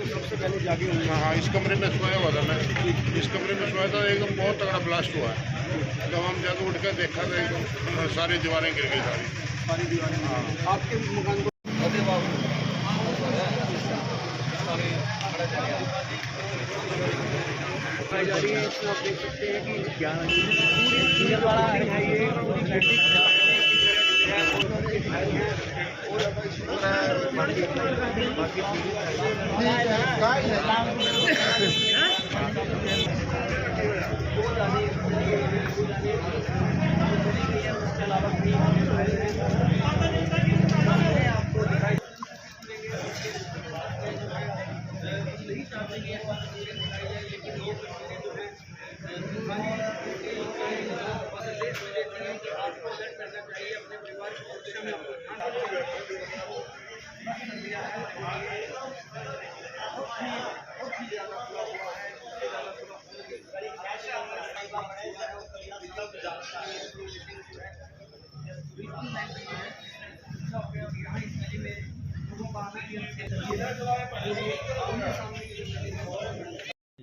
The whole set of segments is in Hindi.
तो सबसे पहले जागे होंगे। हाँ, इस कमरे में सोया हुआ था मैं, इस कमरे में सोया था, एकदम बहुत तगड़ा ब्लास्ट हुआ है। जब हम जाकर उठ कर देखा तो एकदम सारी दीवारें गिर गई सारी दीवारें। हाँ। आपके मकान को जा रही है, इसमें आप देख सकते हैं कि क्या पूरी वाला है ये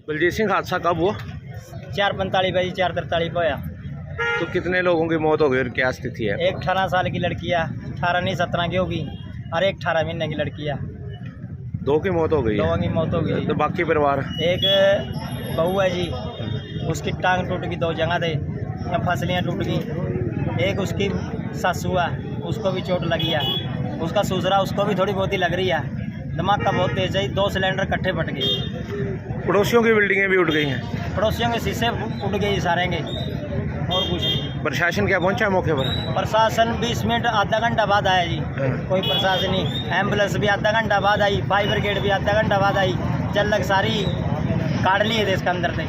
बलजीत सिंह, हादसा कब हुआ? 4:45 बजे 4:43 पे होया। तो कितने लोगों की मौत हो गई और क्या स्थिति है? एक 18 साल की लड़की है, 18 नहीं 17 की होगी, और एक 18 महीने की लड़की है। दो की मौत हो गई दोनों है। की मौत हो गई। तो बाकी परिवार? एक बहू है जी, उसकी टांग टूट गई, 2 जगह थे, फसलियाँ टूट गई। एक उसकी सासू है, उसको भी चोट लगी है। उसका ससुरा, उसको भी थोड़ी बहुत ही लग रही है। दिमाग का बहुत तेज है, 2 सिलेंडर इकट्ठे फट गए। पड़ोसियों की बिल्डिंगें भी उठ गई हैं। पड़ोसियों के शीशे उठ गए सारे के, और कुछ नहीं। प्रशासन क्या पहुंचा मौके पर? प्रशासन 20 मिनट आधा घंटा बाद आया जी। कोई प्रशासन नहीं। एम्बुलेंस भी आधा घंटा बाद आई, फायर ब्रिगेड भी आधा घंटा बाद आई। चल लग सारी काट ली है इसके अंदर से।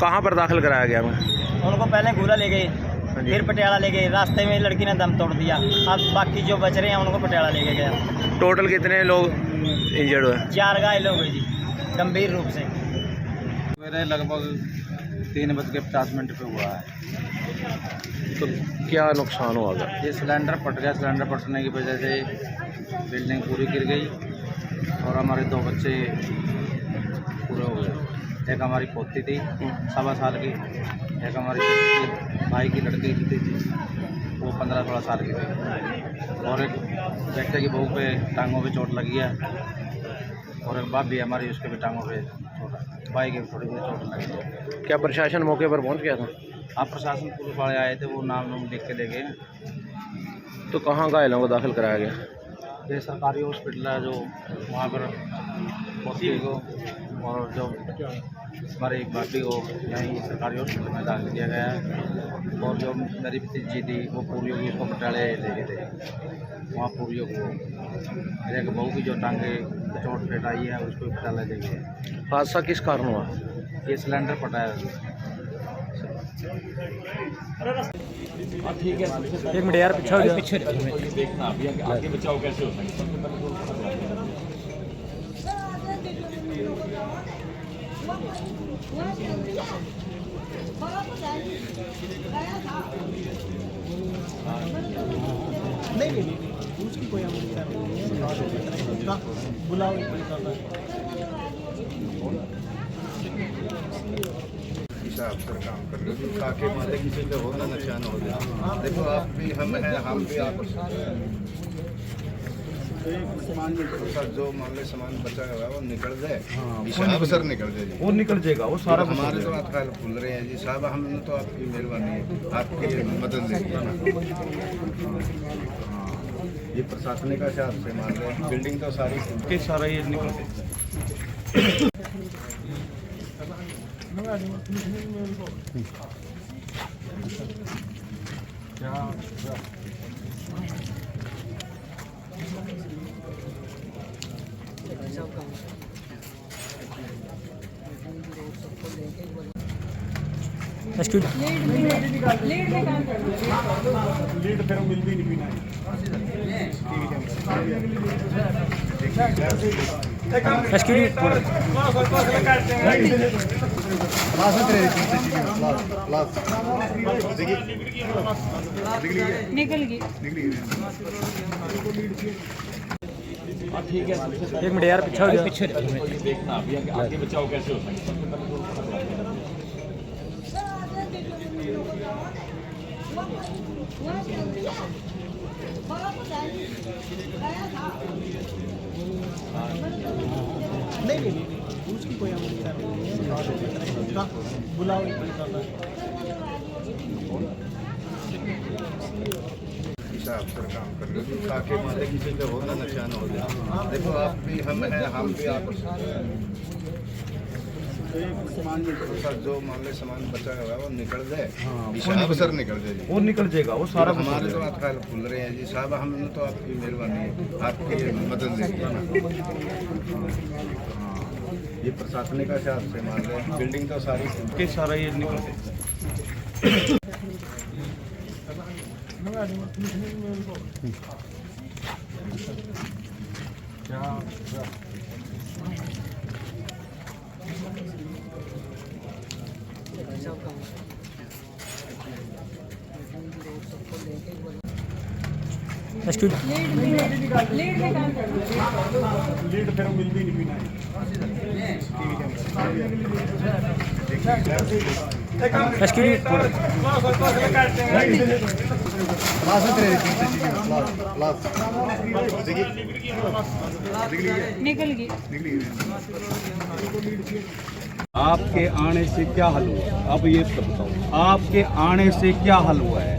कहाँ पर दाखिल कराया गया? उनको पहले घूला ले गए, फिर पटियाला ले गए। रास्ते में लड़की ने दम तोड़ दिया। अब बाकी जो बच रहे हैं उनको पटियाला ले गया। टोटल कितने लोग इंजर्ड हुए? 4 घायल हो गए जी, गंभीर रूप से। मेरे लगभग 3:50 पे हुआ है। तो क्या नुकसान हुआ? ये सिलेंडर फट गया। सिलेंडर फटने की वजह से बिल्डिंग पूरी गिर गई और हमारे 2 बच्चे पूरे हो गए। एक हमारी पोती थी 1.25 साल की, एक हमारी भाई की लड़की थी, वो 15-16 साल की थी, और एक बेटे की बहू पे टांगों पे चोट लगी है, और एक बाप भी हमारी, उसके भी टांगों पे चोट है, भाई की थोड़ी बहुत चोट लगी है। क्या प्रशासन मौके पर पहुंच गया था? आप प्रशासन पुलिस वाले आए थे, वो नाम लिख के दे गए। तो कहाँ घायलों को दाखिल कराया गया? ये सरकारी हॉस्पिटल है जो वहाँ पर पोती को और जो हमारी भाभी को यहीं सरकारी हॉस्पिटल में दाखिल किया गया है। और जो मेरी भतीजी थी वो पूरियों की, उसको पटियाले ले गए थे, वहाँ पूरियों को। मेरे एक बहू की जो टांगे चोट फेट आई है उसको पटियाले ले गए। हादसा किस कारण हुआ? ये सिलेंडर फटा है। ठीक है, 1 मिनट यार, पीछे हो जाओ। पीछे देखना अभी आगे बचाव कैसे हो सकता नहीं, उसकी कोई बुलाओ। अफसर काम कर रहे हो ताकि मारे किसी का होना नुकसान हो जाए। देखो आप भी हम हैं, हम भी आप जो मामले सामान बचा हुआ है वो निकल जाए। अवसर निकल जाए, वो निकल जाएगा, वो सारा हमारे तो आप फाइल खुल रहे हैं जी साहब। हमने तो आपकी मेहरबानी है, आपकी मदद लेंगे। ये प्रशासनिक का हिसाब से मान रहे हैं, बिल्डिंग तो सारी सारा ये निकल लीड फिर मिलती नहीं पीना निकल गई। हाँ ठीक है एक मिनट यार पीछे हो जाओ। देखना अभी आगे बचाव कैसे हो सकता है। उसकी कोई बुलाओ अफसर काम कर रहे हो ताकि मालिक किसी का हो ना नुकसान हो जाए। देखो आप भी हम हैं, हम भी आप जो मामले सामान बचा हुआ है वो निकल जाए, अफसर निकल जाए, वो निकल जाएगा, वो सारा कुछ हमारे तो आप कल खुल रहे हैं जी साहब, हमने तो आपकी मेहरबानी है, आपकी मदद लेंगे ना। हाँ, ये प्रशासनिक का हिसाब से मान रहे हैं, बिल्डिंग तो सारी के सारा ये निकल जाएगा। लीड फिर मिलती नहीं बिना निकल गई। आपके आने से क्या हल हुआ, अब ये तो बताओ, आपके आने से क्या हल हुआ है?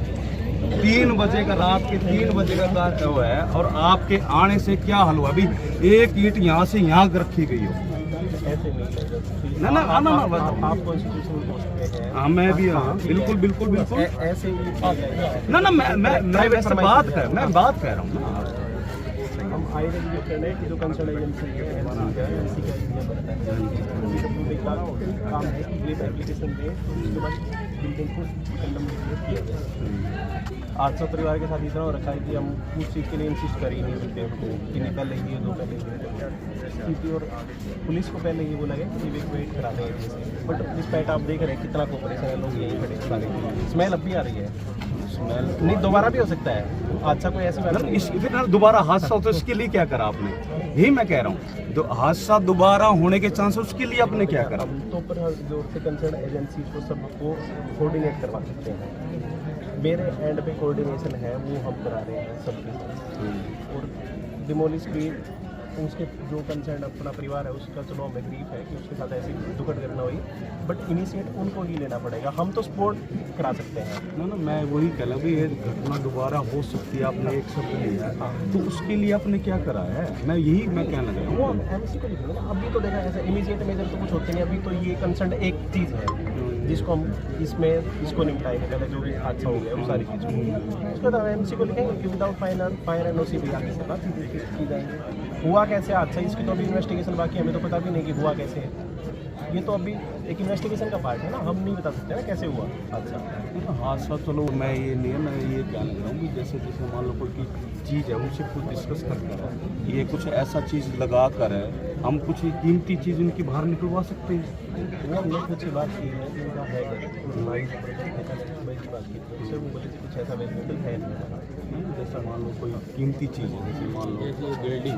3 बजे का, रात के 3 बजे का कार्य हुआ है और आपके आने से क्या हल हुआ? अभी एक ईंट यहाँ से यहाँ रखी गई हो। ना ना ना ना आप कॉन्स्टिट्यूशन पोस्ट पे हैं। हाँ मैं भी, हाँ बिल्कुल बिल्कुल बिल्कुल। ऐसे ही ना ना मैं वैसे बात कर रहा हूँ ना। हम आई रजिस्टर है कि जो कंसर्न एजेंसी है एमसी का एरिया बनता है, काम है कि ये एप्लीकेशन दें तो उसके बाद बिल्डिंग को कंडम किया जाए। 800 परिवार के साथ इतना हो रखा है कि हम उस चीज़ के लिए इंसिस्ट कर ही नहीं सकते कि निकल लेंगे, दो पहले सिटी और पुलिस को पहले ये बोला गया कि इवैक्यूएट करा देंगे, बट इस पैट आप देख रहे हैं कितना कोऑपरेशन है, लोग यहीं खड़े सारे। स्मेल अब भी आ रही है, स्मेल नहीं दोबारा भी हो सकता है। अच्छा कोई ऐसी बात नहीं, इस दोबारा हादसा हो तो इसके लिए क्या करा आपने? यही मैं कह रहा हूँ, तो हादसा दोबारा होने के चांस, उसके लिए आपने क्या करा? तो पर जो कंसर्न एजेंसी को सबको कोऑर्डिनेट करवा सकते हैं। मेरे एंड पे कोऑर्डिनेशन है, वो हम करा रहे हैं सबके। और डिमोलिश भी उसके जो कंसर्न अपना परिवार है उसका, चलो हमें ग्रीफ है कि उसके साथ ऐसी दुखद घटना हुई, बट इनिशिएट उनको ही लेना पड़ेगा, हम तो सपोर्ट करा सकते हैं। ना ना मैं वही कह रहा हूँ, ये घटना दोबारा हो सकती है, आपने एक शब्द लिया, तो उसके लिए आपने क्या करा है? मैं कहने लगा हूँ। वो एमसी को लिखना ना, अभी तो देखा ऐसे इमीडिएट मेजर तो कुछ होते नहीं, अभी तो ये कंसर्न एक चीज़ है जिसको हम इसको निपटाएंगे, पहले जो भी हादसा हो गया वो सारी चीज़ उसके बाद एमसी को लिखेंगे कि विदाउट फायर एंड ओसी भी आगे से बात की जाएंगे। हुआ कैसे हादसा, इसकी तो अभी इन्वेस्टिगेशन बाकी, हमें तो पता भी नहीं कि हुआ कैसे है। ये तो अभी एक इन्वेस्टिगेशन का पार्ट है ना, हम नहीं बता सकते ना कैसे हुआ हादसा। हादसा चलो मैं ये नहीं है, मैं ये कहने लगा हूँ कि जैसे मान लो कोई चीज़ है उनसे कुछ डिस्कस करते हैं, ये कुछ ऐसा चीज़ लगा कर है, हम कुछ कीमती चीज़ उनकी बाहर निकलवा सकते हैं। वो हमने कुछ बात की है, उनका है की बात की उससे वो बोले कुछ ऐसा वेजिटेबल है नहीं, जैसा मान लो कोई कीमती चीज़ है, जैसे मान लो बिल्डिंग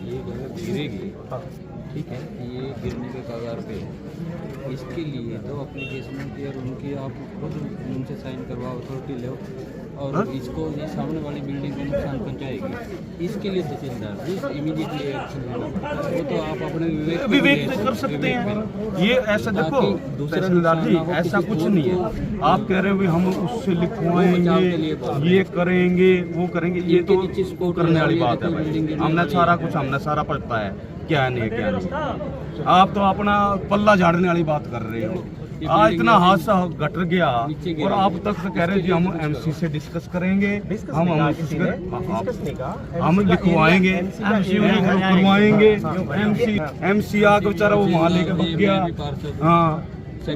ये अगर गिरेगी, ठीक है, ये गिरने के कगार पे, इसके लिए तो एप्लीकेशन की और उनकी आप खुद उनसे साइन करवाओ, अथॉरिटी लो, और इसको ये सामने वाली बिल्डिंग को नुकसान पहुंचाएगी, इसके लिए तहसीलदार इमीडिएटली एक्शन लेना पड़ता है। वो तो आप अपने विवेक से कर सकते हैं। ये ऐसा देखो तहसीलदार जी, ऐसा कुछ नहीं है। आप कह रहे हो हम उससे लिखवाएंगे, ये करेंगे, वो करेंगे, ये तो करने वाली बात है भाई। हमने सारा पता है क्या नहीं है क्या नहीं। आप तो अपना पल्ला झाड़ने वाली बात कर रहे हो। आज इतना हादसा घट गया और आप तक से कह रहे हैं जी हम एमसी से डिस्कस करेंगे, हम लिखवाएंगे, एमसी करवाएंगे, एमसी आके बेचारा वो वहाँ लेके भाग गया। हाँ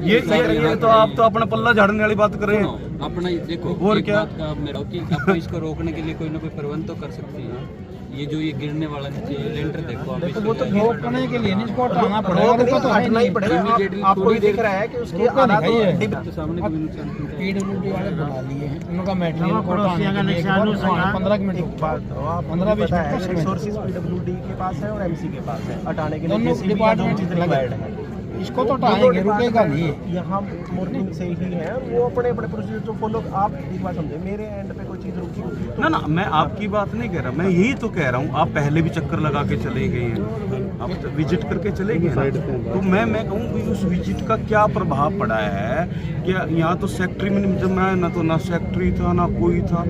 ये तो आप तो अपना पल्ला झाड़ने वाली बात कर रहे हैं अपना। देखो और क्या आपको इसको रोकने के लिए कोई ना कोई प्रबंध तो कर सकती है। ये जो ये गिरने वाला लेंटर देखो आप, वो तो रोकने के लिए नहीं, इसको हटाना पड़ेगा, तो हटना ही पड़ेगा। आपको ही दिख रहा है कि उसके आधा तो सामने कोई नुकसान नहीं है। पीडब्ल्यूडी वाले बुला लिए हैं, उनका मेटेरियल को हटाने के लिए 15 मिनट बाद 15-20 मिनट रिसोर्सेज पीडब्ल्यूडी के पास है और एमसी के पास है, हटाने के लिए दोनों JCB डिपार्टमेंट रिक्वायर्ड है। इसको तो हटाएंगे, रुकेगा नहीं। यहाँ मॉर्निंग से ही है, वो अपने अपने प्रोसीजर जो फॉलो। आप एक बात समझे, मेरे एंड पे कोई चीज़ रुकी तो ना मैं आपकी बात नहीं कह रहा, मैं यही तो कह रहा हूँ, आप पहले भी चक्कर लगा के चले गए हैं, आप तो विजिट करके चले गए हैं। तो मैं कहूँ कि उस विजिट का क्या प्रभाव पड़ा है कि यहाँ तो सेक्रेटरी में जमा ना, तो ना सेक्रेटरी था ना कोई था,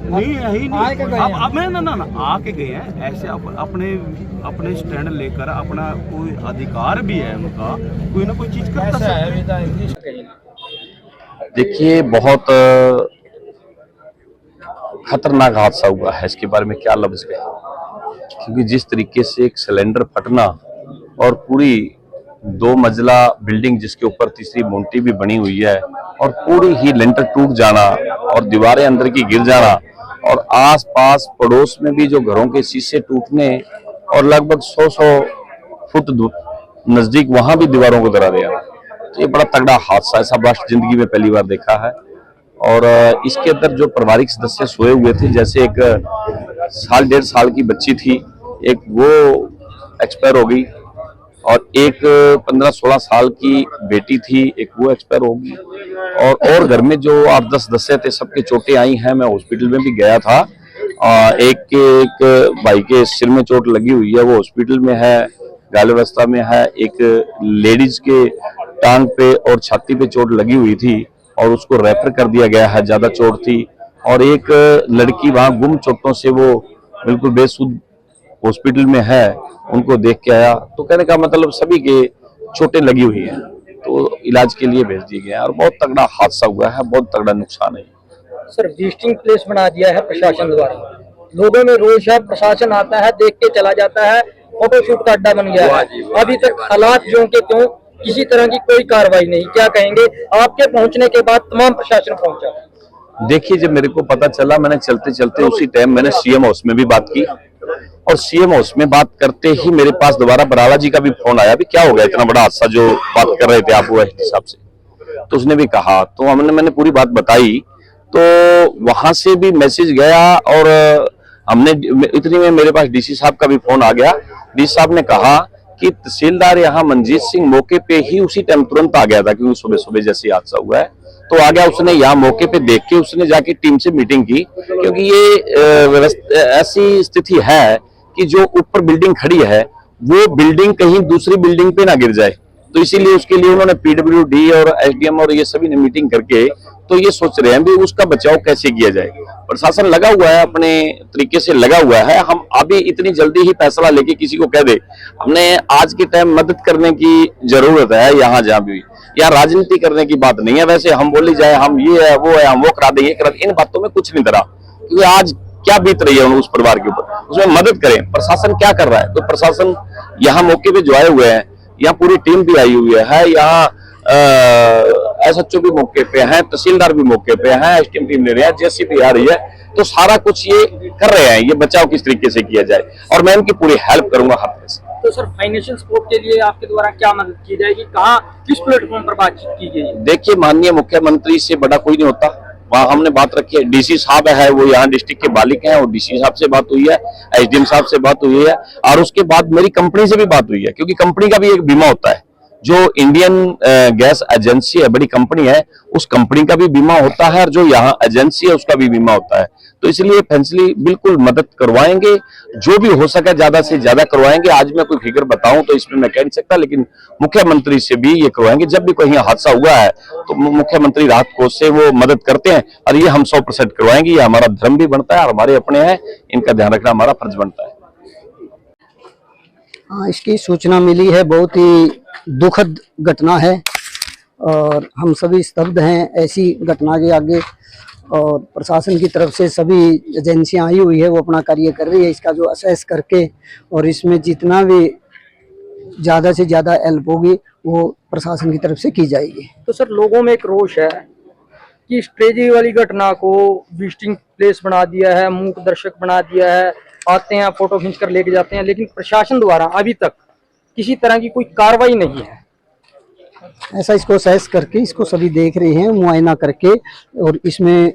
नहीं है ही नहीं। अब मैं ना आके गए हैं ऐसे, अपने स्टैंड लेकर, अपना कोई अधिकार भी है उनका, कोई ना कोई चीज करता है। देखिए, बहुत खतरनाक हादसा हुआ है, इसके बारे में क्या लफ्ज कहें, क्योंकि जिस तरीके से एक सिलेंडर फटना और पूरी 2 मंजिला बिल्डिंग जिसके ऊपर तीसरी मोंटी भी बनी हुई है और पूरी ही लेंटर टूट जाना और दीवारें अंदर की गिर जाना और आसपास पड़ोस में भी जो घरों के शीशे टूटने और लगभग 100 फुट नजदीक वहां भी दीवारों को दरा दिया, तो ये बड़ा तगड़ा हादसा, ऐसा ब्लास्ट जिंदगी में पहली बार देखा है। और इसके अंदर जो पारिवारिक सदस्य सोए हुए थे, जैसे एक 1.5 साल की बच्ची थी, एक वो एक्सपायर हो गई और एक 15-16 साल की बेटी थी, एक वो एक्सपायर होगी। और घर में जो 8-10 सदस्य थे, सबके चोटें आई हैं। मैं हॉस्पिटल में भी गया था, एक भाई के सिर में चोट लगी हुई है, वो हॉस्पिटल में है, घायल अवस्था में है। एक लेडीज के टांग पे और छाती पे चोट लगी हुई थी और उसको रेफर कर दिया गया है, ज्यादा चोट थी। और एक लड़की वहां गुम चोटों से वो बिल्कुल बेसुध हॉस्पिटल में है, उनको देख के आया। तो कहने का मतलब सभी के चोटें लगी हुई हैं, तो इलाज के लिए भेज दिए गए और बहुत तगड़ा हादसा हुआ है, बहुत तगड़ा नुकसान है। सर, विजिटिंग प्लेस बना दिया है प्रशासन द्वारा, लोगों में रोष है, प्रशासन आता है, देख के चला जाता है, फोटोशूट का अड्डा बन गया है। अभी तक हालात जो के त्यों, किसी तरह की कोई कार्रवाई नहीं। क्या कहेंगे? आपके पहुंचने के बाद तमाम प्रशासन पहुंचा। देखिए, जब मेरे को पता चला, मैंने चलते चलते उसी टाइम मैंने सीएम हाउस में भी बात की और सीएम हाउस में बात करते ही मेरे पास दोबारा बराला जी का भी फोन आया, भी क्या हो गया, इतना बड़ा हादसा जो बात कर रहे थे आप वो हिसाब से। तो उसने भी कहा, तो मैंने पूरी बात बताई, तो वहां से भी मैसेज गया और हमने इतनी में मेरे पास डीसी साहब का भी फोन आ गया। डीसी साहब ने कहा कि तहसीलदार यहाँ मंजीत सिंह मौके पे ही उसी टाइम तुरंत आ गया था, क्योंकि सुबह सुबह जैसे हादसा हुआ है तो आ गया। उसने यहाँ मौके पे देख के उसने जाके टीम से मीटिंग की, क्योंकि ये ऐसी स्थिति है कि जो ऊपर बिल्डिंग खड़ी है वो बिल्डिंग कहीं दूसरी बिल्डिंग पे ना गिर जाए, तो इसीलिए उसके लिए उन्होंने पीडब्ल्यूडी और एसडीएम और ये सभी ने मीटिंग करके तो ये सोच रहे हैं भी उसका बचाव कैसे किया जाए। प्रशासन लगा हुआ है, अपने तरीके से लगा हुआ है। हम अभी इतनी जल्दी ही फैसला लेके किसी को कह दे, हमने आज के टाइम मदद करने की जरूरत है। यहाँ जहाँ भी यहाँ राजनीति करने की बात नहीं है, वैसे हम बोली जाए हम ये है वो है, हम वो करा देंगे, इन बातों में कुछ नहीं धरा, क्योंकि आज क्या बीत रही है उस परिवार के ऊपर, उसमें मदद करें। प्रशासन क्या कर रहा है, तो प्रशासन यहाँ मौके पे जो आए हुए हैं, यहाँ पूरी टीम भी आई हुई है, यहाँ एसएचओ भी मौके पे हैं, तहसीलदार भी मौके पे हैं, एसडीएम टीम ले रहे हैं, जेसीबी आ रही है, तो सारा कुछ ये कर रहे हैं, ये बचाव किस तरीके से किया जाए और मैं इनकी पूरी हेल्प करूंगा हर तरह से। तो सर, फाइनेंशियल सपोर्ट के लिए आपके द्वारा क्या मदद की जाएगी, कहाँ किस प्लेटफॉर्म पर बातचीत की गई? देखिए, माननीय मुख्यमंत्री से बड़ा कोई नहीं होता, वहाँ हमने बात रखी है। डीसी साहब है, वो यहाँ डिस्ट्रिक्ट के मालिक हैं, और डीसी साहब से बात हुई है, एसडीएम साहब से बात हुई है, और उसके बाद मेरी कंपनी से भी बात हुई है, क्योंकि कंपनी का भी एक बीमा होता है। जो इंडियन गैस एजेंसी है, बड़ी कंपनी है, उस कंपनी का भी बीमा होता है, और जो यहाँ एजेंसी है उसका भी बीमा होता है। तो इसलिए फैंसली बिल्कुल मदद करवाएंगे, जो भी हो सके ज्यादा से ज्यादा करवाएंगे। आज मैं कोई फिगर बताऊं तो इसमें मैं कह नहीं सकता, लेकिन मुख्यमंत्री से भी ये करवाएंगे। जब भी कहीं हादसा हुआ है तो मुख्यमंत्री राहत कोष से वो मदद करते हैं, और ये हम 100% करवाएंगे। ये हमारा धर्म भी बनता है, हमारे अपने हैं, इनका ध्यान रखना हमारा फर्ज बनता है। हाँ, इसकी सूचना मिली है, बहुत ही दुखद घटना है और हम सभी स्तब्ध हैं ऐसी घटना के आगे। और प्रशासन की तरफ से सभी एजेंसियां आई हुई है, वो अपना कार्य कर रही है, इसका जो असेस करके और इसमें जितना भी ज़्यादा से ज़्यादा हेल्प होगी वो प्रशासन की तरफ से की जाएगी। तो सर, लोगों में एक रोष है कि इस ट्रेजेडी वाली घटना को विजिटिंग प्लेस बना दिया है, मूक दर्शक बना दिया है, आते हैं, फोटो खींच कर लेके जाते हैं, लेकिन प्रशासन द्वारा अभी तक किसी तरह की कोई कार्रवाई नहीं है। ऐसा इसको असेस करके इसको सभी देख रहे हैं, मुआयना करके, और इसमें